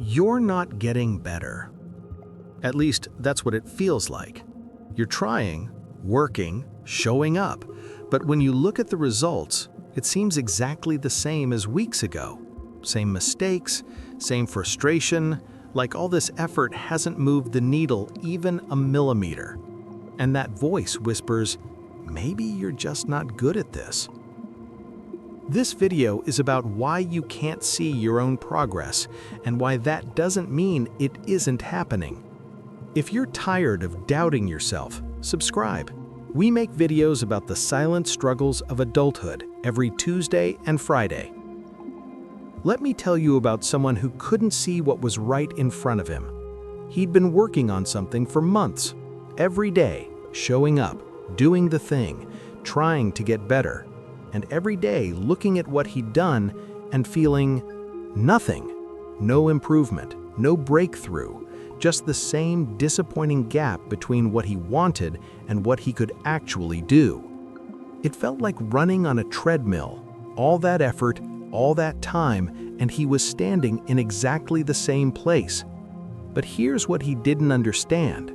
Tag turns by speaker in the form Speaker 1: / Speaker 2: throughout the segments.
Speaker 1: You're not getting better. At least, that's what it feels like. You're trying, working, showing up, but when you look at the results, it seems exactly the same as weeks ago. Same mistakes, same frustration, like all this effort hasn't moved the needle even a millimeter. And that voice whispers, maybe you're just not good at this. This video is about why you can't see your own progress and why that doesn't mean it isn't happening. If you're tired of doubting yourself, subscribe. We make videos about the silent struggles of adulthood every Tuesday and Friday. Let me tell you about someone who couldn't see what was right in front of him. He'd been working on something for months, every day, showing up, doing the thing, trying to get better, and every day looking at what he'd done and feeling nothing, no improvement, no breakthrough, just the same disappointing gap between what he wanted and what he could actually do. It felt like running on a treadmill, all that effort, all that time, and he was standing in exactly the same place. But here's what he didn't understand.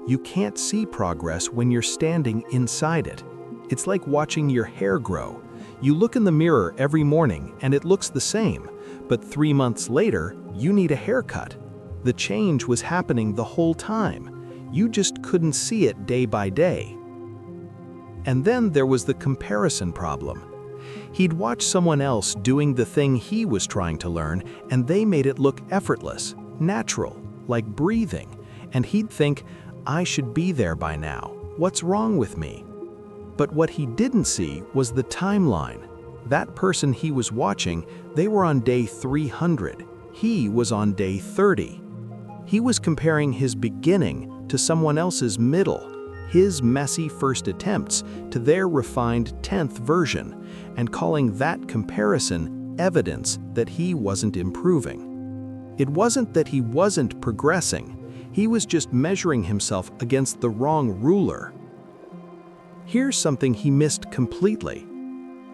Speaker 1: You can't see progress when you're standing inside it. It's like watching your hair grow. You look in the mirror every morning and it looks the same, but 3 months later, you need a haircut. The change was happening the whole time. You just couldn't see it day by day. And then there was the comparison problem. He'd watch someone else doing the thing he was trying to learn, and they made it look effortless, natural, like breathing. And he'd think, I should be there by now. What's wrong with me? But what he didn't see was the timeline. That person he was watching, they were on day 300. He was on day 30. He was comparing his beginning to someone else's middle, his messy first attempts to their refined 10th version, and calling that comparison evidence that he wasn't improving. It wasn't that he wasn't progressing. He was just measuring himself against the wrong ruler. Here's something he missed completely.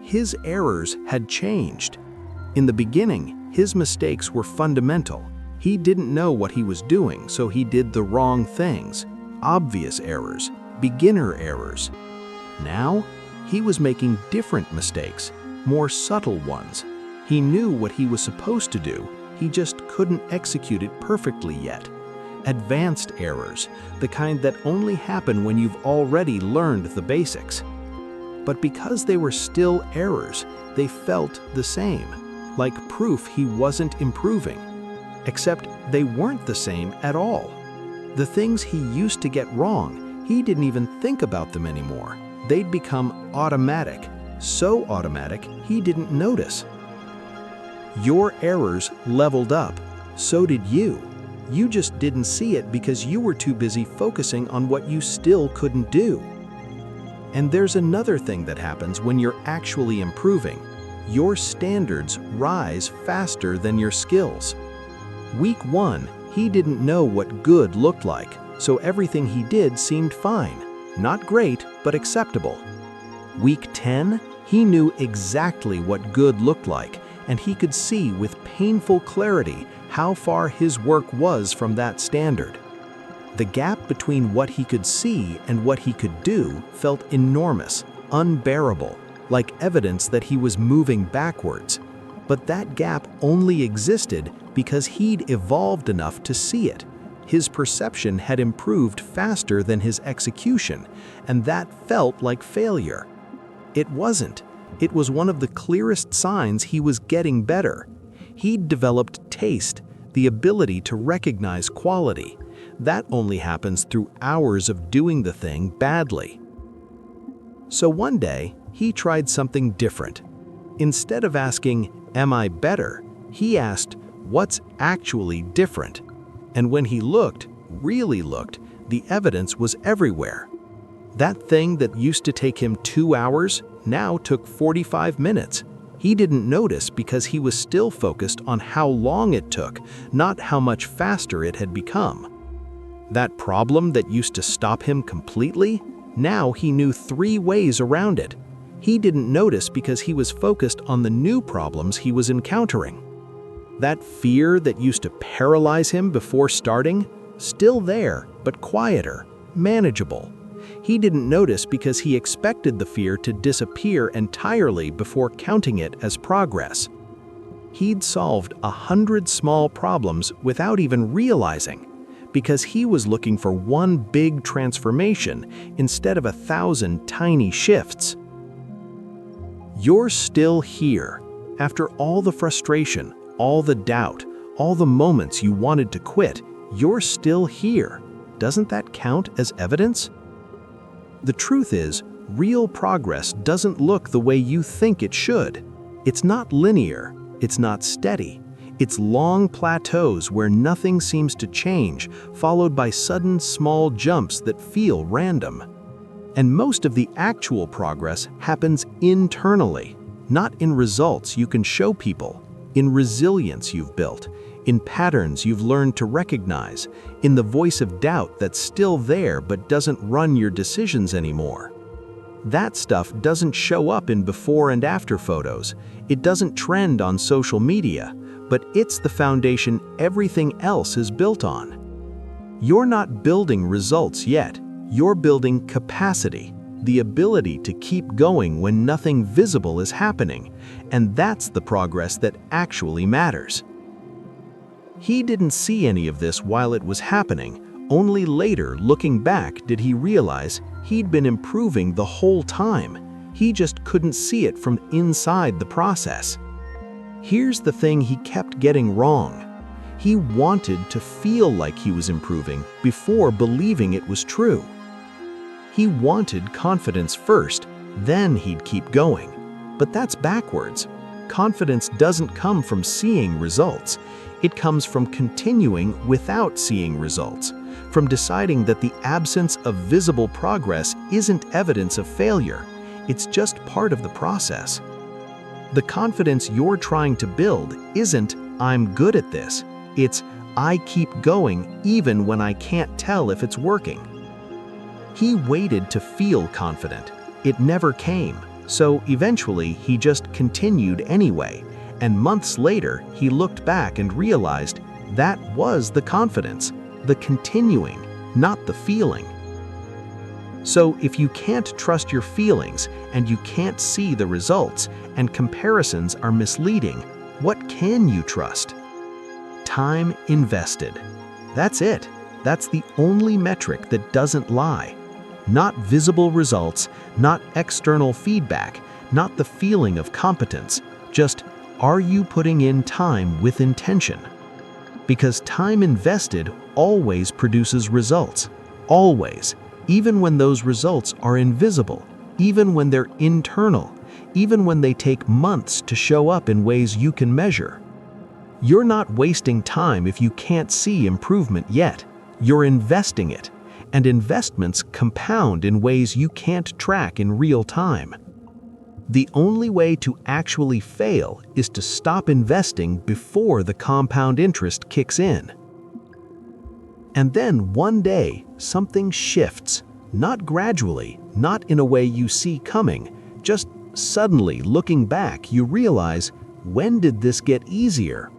Speaker 1: His errors had changed. In the beginning, his mistakes were fundamental. He didn't know what he was doing, so he did the wrong things. Obvious errors, beginner errors. Now, he was making different mistakes, more subtle ones. He knew what he was supposed to do, he just couldn't execute it perfectly yet. Advanced errors, the kind that only happen when you've already learned the basics. But because they were still errors, they felt the same, like proof he wasn't improving. Except they weren't the same at all. The things he used to get wrong, he didn't even think about them anymore. They'd become automatic, so automatic he didn't notice. Your errors leveled up, so did you. You just didn't see it because you were too busy focusing on what you still couldn't do. And there's another thing that happens when you're actually improving. Your standards rise faster than your skills. Week 1, he didn't know what good looked like, so everything he did seemed fine. Not great, but acceptable. Week 10, he knew exactly what good looked like, and he could see with painful clarity how far his work was from that standard. The gap between what he could see and what he could do felt enormous, unbearable, like evidence that he was moving backwards. But that gap only existed because he'd evolved enough to see it. His perception had improved faster than his execution, and that felt like failure. It wasn't. It was one of the clearest signs he was getting better. He'd developed taste, the ability to recognize quality. That only happens through hours of doing the thing badly. So one day, he tried something different. Instead of asking, "Am I better?" he asked, "What's actually different?" And when he looked, really looked, the evidence was everywhere. That thing that used to take him 2 hours now took 45 minutes. He didn't notice because he was still focused on how long it took, not how much faster it had become. That problem that used to stop him completely, now he knew 3 ways around it. He didn't notice because he was focused on the new problems he was encountering. That fear that used to paralyze him before starting, still there, but quieter, manageable. He didn't notice because he expected the fear to disappear entirely before counting it as progress. He'd solved 100 small problems without even realizing, because he was looking for one big transformation instead of 1,000 tiny shifts. You're still here, after all the frustration, all the doubt, all the moments you wanted to quit. You're still here. Doesn't that count as evidence? The truth is, real progress doesn't look the way you think it should. It's not linear, it's not steady. It's long plateaus where nothing seems to change, followed by sudden small jumps that feel random. And most of the actual progress happens internally, not in results you can show people, in resilience you've built, in patterns you've learned to recognize, in the voice of doubt that's still there but doesn't run your decisions anymore. That stuff doesn't show up in before and after photos. It doesn't trend on social media, but it's the foundation everything else is built on. You're not building results yet. You're building capacity, the ability to keep going when nothing visible is happening, and that's the progress that actually matters. He didn't see any of this while it was happening. Only later, looking back, did he realize he'd been improving the whole time. He just couldn't see it from inside the process. Here's the thing he kept getting wrong. He wanted to feel like he was improving before believing it was true. He wanted confidence first, then he'd keep going. But that's backwards. Confidence doesn't come from seeing results. It comes from continuing without seeing results, from deciding that the absence of visible progress isn't evidence of failure. It's just part of the process. The confidence you're trying to build isn't, "I'm good at this." It's, "I keep going even when I can't tell if it's working." He waited to feel confident. It never came, so eventually he just continued anyway. And months later, he looked back and realized that was the confidence, the continuing, not the feeling. So if you can't trust your feelings and you can't see the results and comparisons are misleading, what can you trust? Time invested. That's it. That's the only metric that doesn't lie. Not visible results, not external feedback, not the feeling of competence, just, are you putting in time with intention? Because time invested always produces results. Always. Even when those results are invisible. Even when they're internal. Even when they take months to show up in ways you can measure. You're not wasting time if you can't see improvement yet. You're investing it. And investments compound in ways you can't track in real time. The only way to actually fail is to stop investing before the compound interest kicks in. And then one day, something shifts, not gradually, not in a way you see coming, just suddenly looking back, you realize, when did this get easier?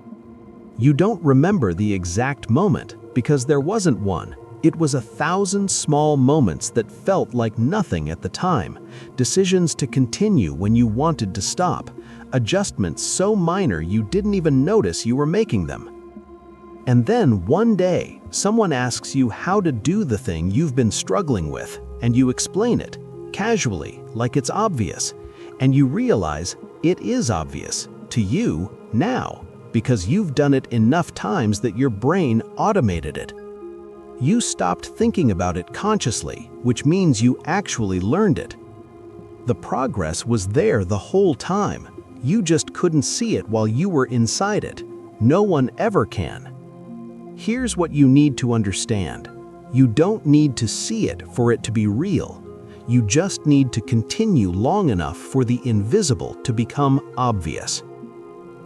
Speaker 1: You don't remember the exact moment because there wasn't one. It was 1,000 small moments that felt like nothing at the time, decisions to continue when you wanted to stop, adjustments so minor you didn't even notice you were making them. And then one day, someone asks you how to do the thing you've been struggling with, and you explain it, casually, like it's obvious, and you realize it is obvious to you now, because you've done it enough times that your brain automated it. You stopped thinking about it consciously, which means you actually learned it. The progress was there the whole time. You just couldn't see it while you were inside it. No one ever can. Here's what you need to understand. You don't need to see it for it to be real. You just need to continue long enough for the invisible to become obvious.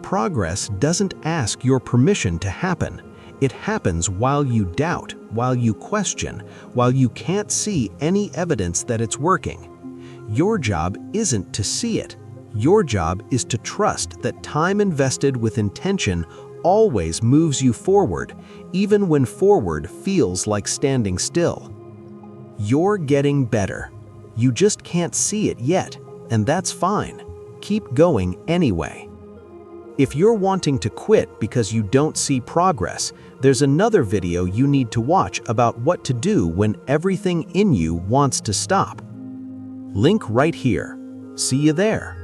Speaker 1: Progress doesn't ask your permission to happen. It happens while you doubt, while you question, while you can't see any evidence that it's working. Your job isn't to see it. Your job is to trust that time invested with intention always moves you forward, even when forward feels like standing still. You're getting better. You just can't see it yet, and that's fine. Keep going anyway. If you're wanting to quit because you don't see progress, there's another video you need to watch about what to do when everything in you wants to stop. Link right here. See you there.